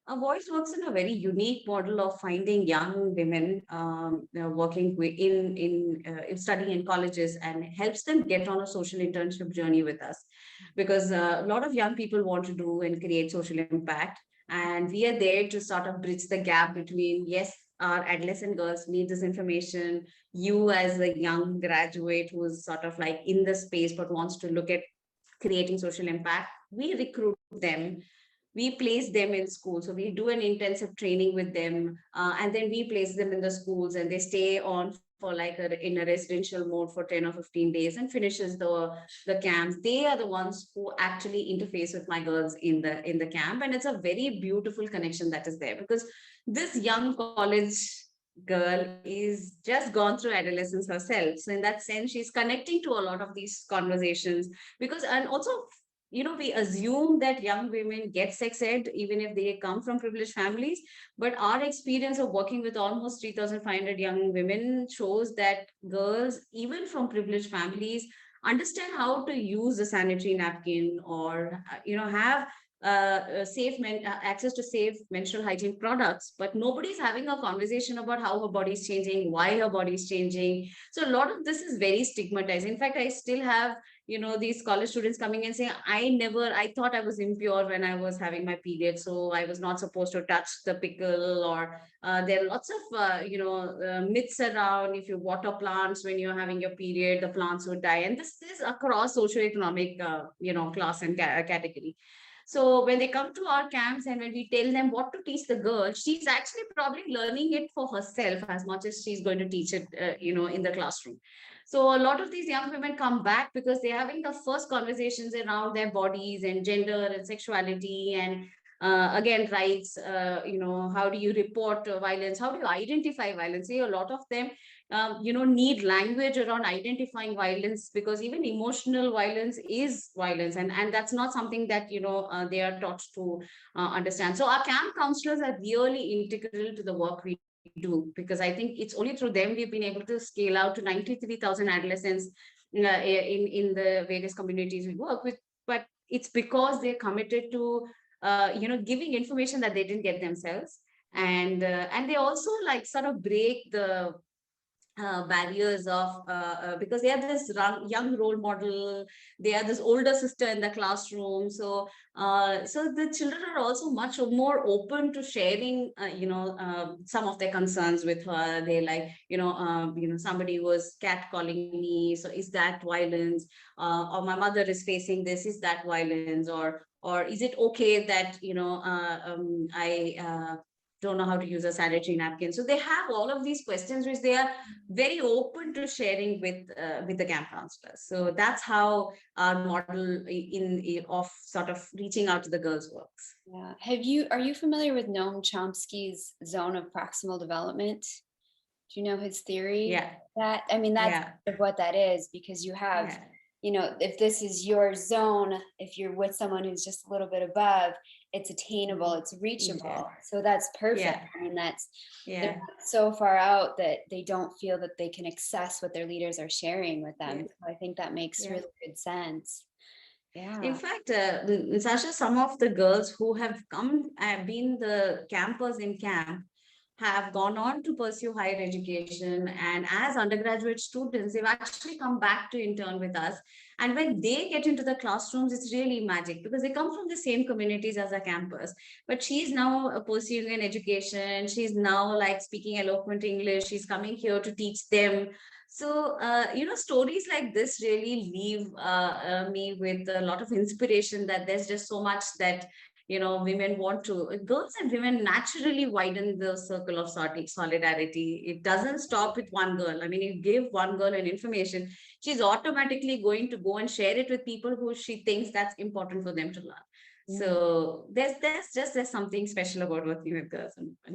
Voice works in a very unique model of finding young women working in studying in colleges, and helps them get on a social internship journey with us, because a lot of young people want to do and create social impact, and we are there to sort of bridge the gap between, yes, our adolescent girls need this information. You as a young graduate who's sort of like in the space but wants to look at creating social impact, we recruit them, we place them in school. So we do an intensive training with them, and then we place them in the schools, and they stay on for like in a residential mode for 10 or 15 days and finishes the camps. They are the ones who actually interface with my girls in the camp, and it's a very beautiful connection that is there, because this young college girl is just gone through adolescence herself. So in that sense, she's connecting to a lot of these conversations, because, and also, we assume that young women get sex ed even if they come from privileged families. But our experience of working with almost 3,500 young women shows that girls, even from privileged families, understand how to use a sanitary napkin, or, have access to safe menstrual hygiene products. But nobody's having a conversation about how her body is changing, why her body is changing. So a lot of this is very stigmatized. In fact, I still have these college students coming and saying, I thought I was impure when I was having my period, so I was not supposed to touch the pickle. Or there are lots of myths around, if you water plants when you're having your period, the plants would die. And this is across socioeconomic class and category. So when they come to our camps, and when we tell them what to teach the girl, she's actually probably learning it for herself as much as she's going to teach it, in the classroom. So a lot of these young women come back because they're having the first conversations around their bodies and gender and sexuality, and again, rights. How do you report violence? How do you identify violence? See, a lot of them, need language around identifying violence, because even emotional violence is violence, and that's not something that they are taught to understand. So our camp counselors are really integral to the work we do, because I think it's only through them we've been able to scale out to 93,000 adolescents in the various communities we work with. But it's because they're committed to giving information that they didn't get themselves. And they also like sort of break the barriers of because they are this young role model, they are this older sister in the classroom. So the children are also much more open to sharing some of their concerns with her. They like, somebody was catcalling me, so is that violence? Or my mother is facing this, is that violence? Or is it okay that I don't know how to use a sanitary napkin? So they have all of these questions which they are very open to sharing with the camp counselors. So that's how our model of sort of reaching out to the girls works. Yeah. Are you familiar with Noam Chomsky's zone of proximal development? Do you know his theory? Yeah. That, I mean, that's Yeah. sort of what that is, because you have, if this is your zone, if you're with someone who's just a little bit above, it's attainable, it's reachable. So that's perfect. I mean, they're not so far out that they don't feel that they can access what their leaders are sharing with them. So I think that makes really good sense. Yeah. In fact, Sasha, some of the girls who have come and been the campers in camp have gone on to pursue higher education. And as undergraduate students, they've actually come back to intern with us. And when they get into the classrooms, it's really magic, because they come from the same communities as our campers. But she's now pursuing an education. She's now like speaking eloquent English. She's coming here to teach them. So, stories like this really leave me with a lot of inspiration, that there's just so much that, women want to, girls and women naturally widen the circle of solidarity. It doesn't stop with one girl. I mean, you give one girl an information, she's automatically going to go and share it with people who she thinks that's important for them to learn. So there's something special about working with girls and women.